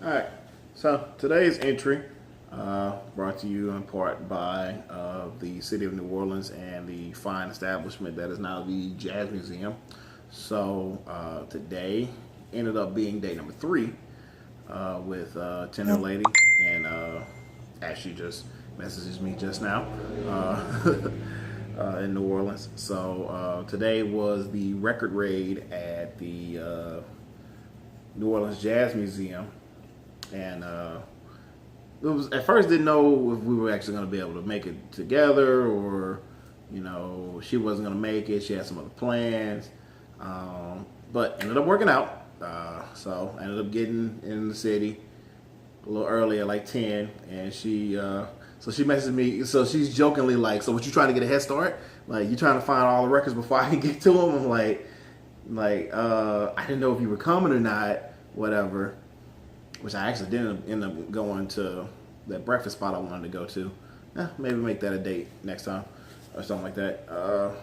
Alright, so today's entry brought to you in part by the City of New Orleans and the fine establishment that is now the Jazz Museum. So today ended up being day number 3 with Tender Lady, and as she just messages me just now in New Orleans. So today was the record raid at the New Orleans Jazz Museum. And it was at first didn't know if we were actually going to be able to make it together, or she wasn't going to make it. She had some other plans, but ended up working out. So I ended up getting in the city a little early at like 10, and she messaged me. So she's jokingly like, "So what, you trying to get a head start? Like, you trying to find all the records before I can get to them?" I'm like, I didn't know if you were coming or not, whatever. Which I actually didn't end up going to that breakfast spot I wanted to go to. Maybe make that a date next time or something like that. I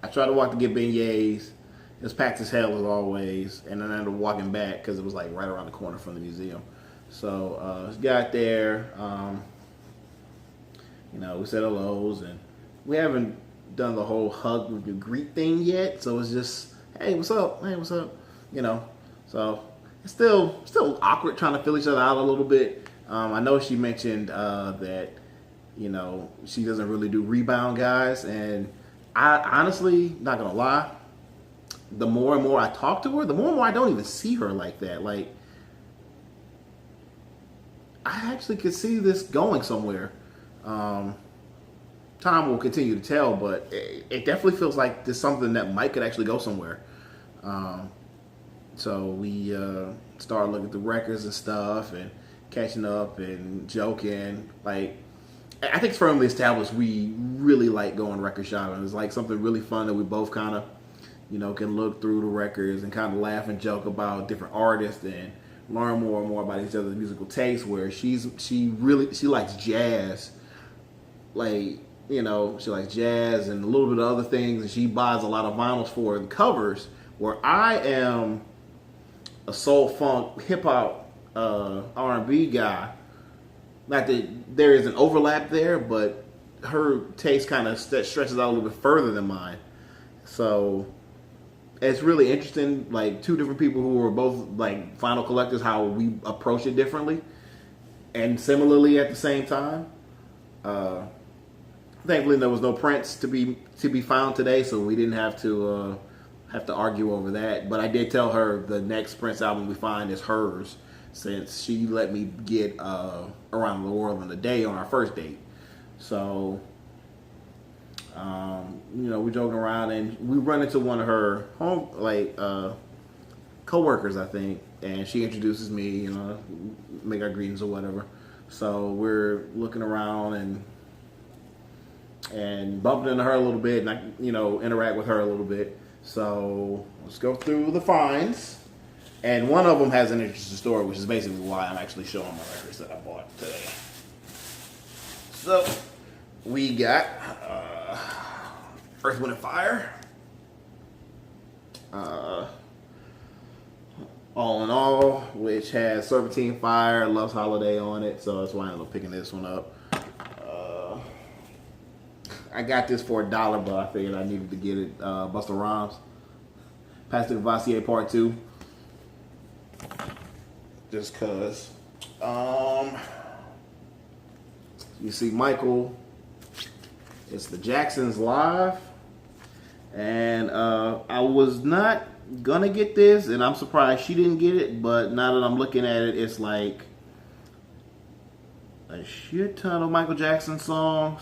tried to walk to get beignets. It was packed as hell as always, and then I ended up walking back because it was like right around the corner from the museum. So got there. We said hellos, and we haven't done the whole hug and greet thing yet. So it's just, hey, what's up? Hey, what's up? So. It's still awkward trying to fill each other out a little bit. I know she mentioned that she doesn't really do rebound guys, and I honestly, not gonna lie, the more and more I talk to her, the more and more I don't even see her like that. Like, I actually could see this going somewhere. Time will continue to tell, but it definitely feels like there's something that might could actually go somewhere. So we started looking through records and stuff and catching up and joking. Like, I think it's firmly established we really like going record shopping. It's like something really fun that we both kind of, can look through the records and kind of laugh and joke about different artists and learn more and more about each other's musical tastes. Where she likes jazz, like, she likes jazz and a little bit of other things, and she buys a lot of vinyls for the covers. Where I am a soul, funk, hip hop, R&B guy. Not that there is an overlap there, but her taste kind of stretches out a little bit further than mine. So it's really interesting, like two different people who are both like vinyl collectors, how we approach it differently and similarly at the same time. Thankfully, there was no Prince to be found today, so we didn't have to argue over that. But I did tell her the next Prince album we find is hers, since she let me get Around the World in a Day on our first date. So we're joking around, and we run into one of her co-workers, I think, and she introduces me, make our greetings or whatever. So we're looking around and bumping into her a little bit, and I interact with her a little bit. So let's go through the finds. And one of them has an interesting story, which is basically why I'm actually showing my records that I bought today. So we got Earth, Wind, and Fire. All in All, which has Serpentine Fire, Love's Holiday on it. So that's why I ended up picking this one up. I got this for $1, but I figured I needed to get it. Busta Rhymes, Pastor Vassier Part 2. Just cause. You see Michael. It's the Jacksons live. And I was not gonna get this, and I'm surprised she didn't get it, but now that I'm looking at it, it's like a shit ton of Michael Jackson songs.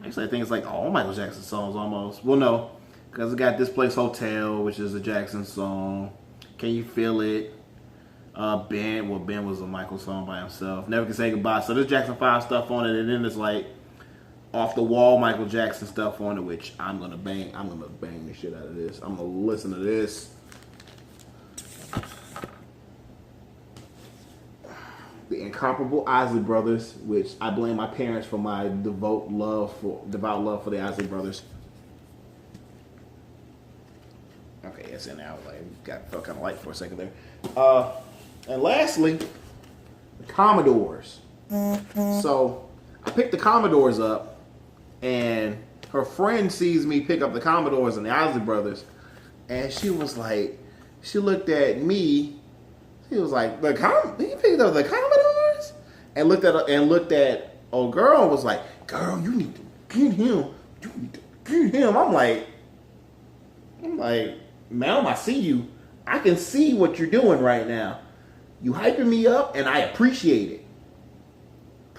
Actually, I think it's like all Michael Jackson songs almost. Well, no, because it got This Place Hotel, which is a Jackson song. Can You Feel It? Ben was a Michael song by himself. Never Can Say Goodbye. So there's Jackson 5 stuff on it, and then there's like off the wall Michael Jackson stuff on it, which I'm gonna bang the shit out of this. I'm gonna listen to this. The incomparable Isley Brothers, which I blame my parents for my devout love for the Isley Brothers. Okay, it's in now. Like, felt kind of light for a second there. And lastly, the Commodores. So I picked the Commodores up, and her friend sees me pick up the Commodores and the Isley Brothers, and she was like, she looked at me. She was like, "You picked up the Commodores?" And looked at old girl and was like, "Girl, you need to get him. You need to get him." I'm like, "Ma'am, I see you. I can see what you're doing right now. You hyping me up, and I appreciate it."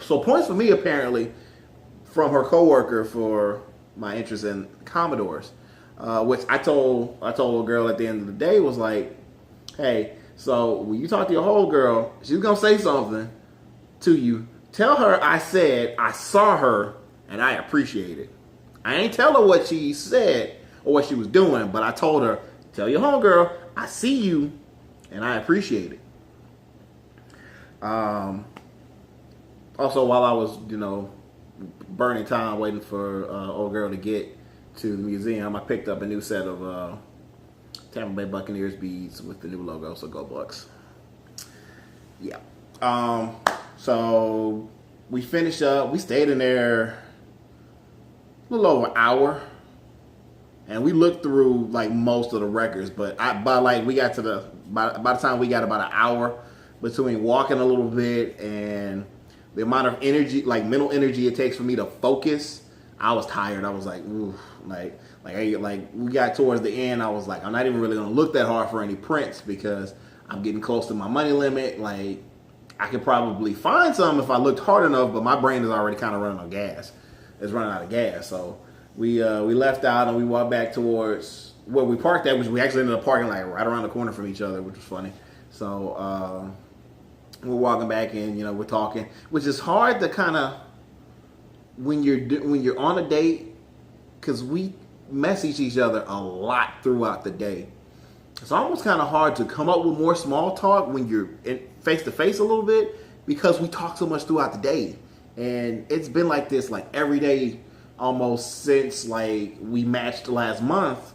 So points for me, apparently, from her coworker for my interest in Commodores, which I told a girl at the end of the day was like, "Hey, so when you talk to your whole girl, she's gonna say something to you. Tell her I said I saw her and I appreciate it. I ain't tell her what she said or what she was doing, but I told her, tell your homegirl I see you and I appreciate it." Also, while I was, burning time waiting for old girl to get to the museum, I picked up a new set of Tampa Bay Buccaneers beads with the new logo, so go Bucks. Yeah. So we finished up. We stayed in there a little over an hour, and we looked through like most of the records. But by the time we got about an hour between walking a little bit and the amount of energy, like mental energy it takes for me to focus, I was tired. I was like, ooh, like we got towards the end. I was like, I'm not even really gonna look that hard for any prints because I'm getting close to my money limit. Like, I could probably find some if I looked hard enough, but my brain is already kind of running on gas. It's running out of gas. So we left out and we walked back towards where we parked at, which we actually ended up parking like right around the corner from each other, which was funny. So we're walking back in, we're talking, which is hard to kind of when you're on a date, because we message each other a lot throughout the day. It's almost kind of hard to come up with more small talk when you're face to face a little bit, because we talk so much throughout the day, and it's been like this like every day almost since like we matched last month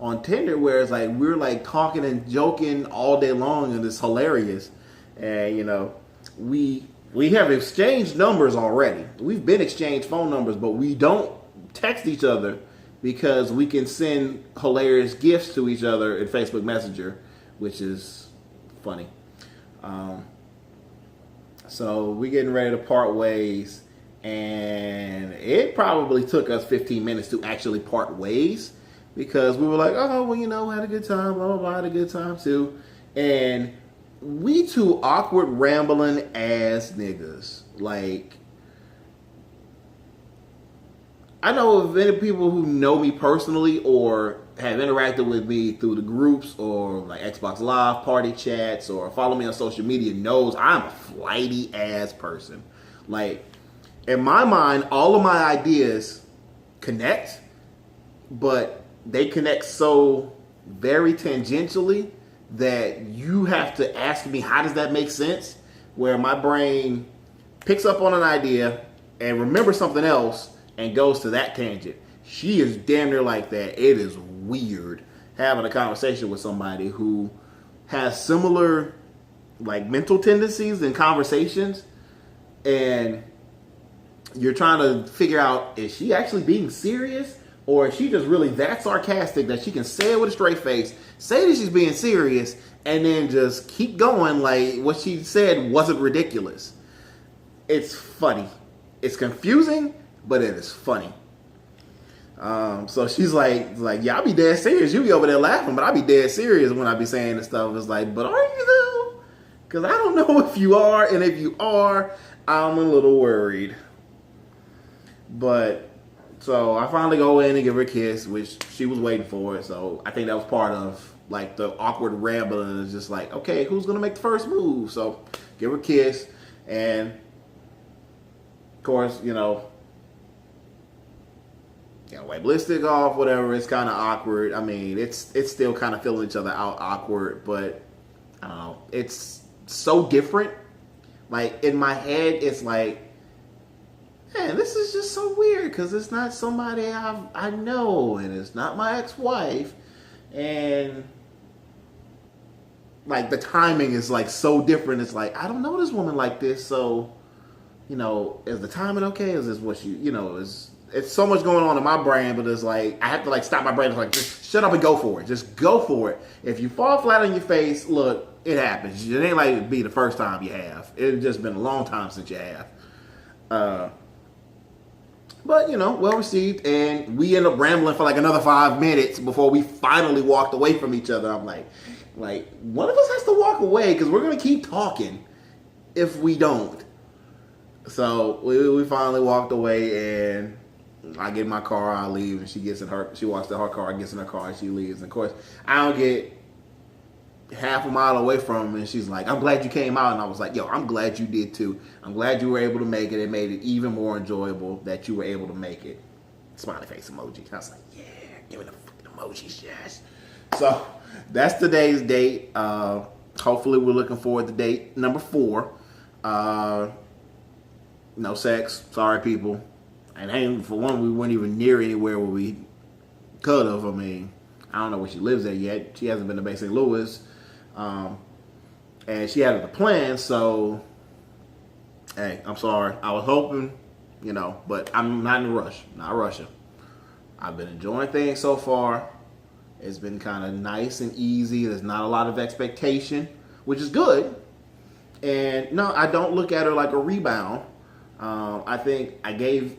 on Tinder, where it's like we're like talking and joking all day long, and it's hilarious. And we have exchanged numbers already. We've been exchanged phone numbers, but we don't text each other because we can send hilarious gifts to each other in Facebook Messenger, which is funny. So we're getting ready to part ways, and it probably took us 15 minutes to actually part ways because we were like, oh, well, had a good time, blah, blah, blah, had a good time too. And we two awkward, rambling ass niggas. Like, I know of many people who know me personally or have interacted with me through the groups or like Xbox Live party chats or follow me on social media knows I'm a flighty ass person. Like, in my mind, all of my ideas connect, but they connect so very tangentially that you have to ask me, how does that make sense? Where my brain picks up on an idea and remembers something else and goes to that tangent. She is damn near like that. It is weird having a conversation with somebody who has similar like mental tendencies and conversations, and you're trying to figure out, is she actually being serious? Or is she just really that sarcastic that she can say it with a straight face, say that she's being serious, and then just keep going like what she said wasn't ridiculous? It's funny. It's confusing, but it is funny. So she's like, yeah, I'll be dead serious. You be over there laughing, but I'll be dead serious when I be saying this stuff. It's like, but are you though? Because I don't know if you are, and if you are, I'm a little worried. But so I finally go in and give her a kiss, which she was waiting for. So I think that was part of like the awkward rambling. It's just like, okay, who's gonna make the first move? So give her a kiss, and of course, wipe lipstick off, whatever. It's kind of awkward. I mean, it's still kind of feeling each other out awkward, but I don't know. It's so different. Like in my head, it's like, man, this is just so weird because it's not somebody I know, and it's not my ex-wife, and like the timing is like so different. It's like I don't know this woman like this, so is the timing okay? Is this what is it's so much going on in my brain, but it's like I have to like stop my brain. It's like just shut up and go for it. Just go for it. If you fall flat on your face, look, it happens. It ain't like it'd be the first time you have. It's just been a long time since you have. But well received, and we end up rambling for like another 5 minutes before we finally walked away from each other. I'm like one of us has to walk away because we're gonna keep talking if we don't. So we finally walked away, and I get in my car, I leave, and she walks to her car, gets in her car, and she leaves. And of course, I don't get half a mile away from her, and she's like, I'm glad you came out. And I was like, yo, I'm glad you did too. I'm glad you were able to make it. It made it even more enjoyable that you were able to make it. Smiley face emoji. I was like, yeah, give me the fucking emojis, yes. So that's today's date. Hopefully we're looking forward to date number 4. No sex. Sorry, people. And for one, we weren't even near anywhere where we could have. I mean, I don't know where she lives at yet. She hasn't been to Bay St. Louis. And she had the plan, so hey, I'm sorry. I was hoping, but I'm not in a rush. Not rushing. I've been enjoying things so far. It's been kind of nice and easy. There's not a lot of expectation, which is good. And no, I don't look at her like a rebound. I think I gave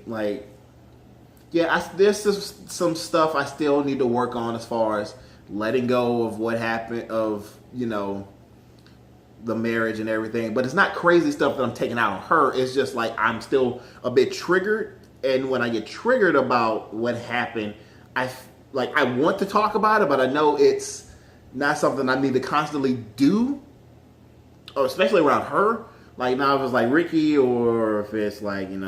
there's some stuff I still need to work on as far as letting go of what happened, of the marriage and everything. But it's not crazy stuff that I'm taking out on her. It's just like I'm still a bit triggered, and when I get triggered about what happened, I want to talk about it, but I know it's not something I need to constantly do, or especially around her. Like now, if it's like Ricky, or if it's like some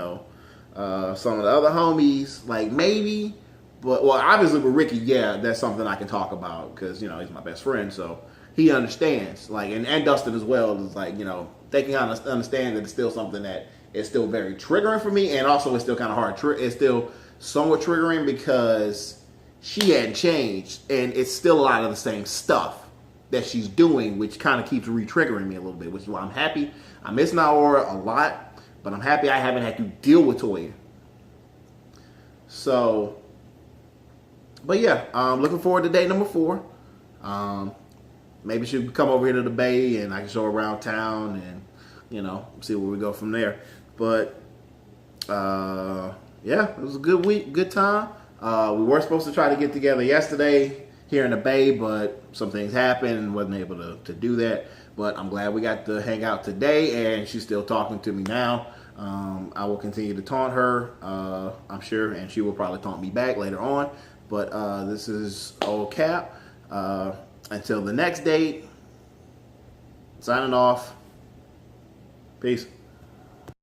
of the other homies, like maybe. But obviously with Ricky, yeah, that's something I can talk about because he's my best friend, so he understands. Like and Dustin as well is like they can kind of understand that it's still something that is still very triggering for me, and also it's still kind of hard. It's still somewhat triggering because she hadn't changed, and it's still a lot of the same stuff that she's doing, which kind of keeps re-triggering me a little bit, which is why I'm happy. I miss Naora a lot, but I'm happy I haven't had to deal with Toya. So, but yeah, I'm looking forward to date number 4. Maybe she'll come over here to the Bay, and I can show her around town, and see where we go from there. But yeah, it was a good week, good time. We were supposed to try to get together yesterday here in the Bay, but some things happened and wasn't able to do that. But I'm glad we got to hang out today, and she's still talking to me now. I will continue to taunt her, I'm sure, and she will probably taunt me back later on. But this is old Cap. Until the next date, signing off. Peace.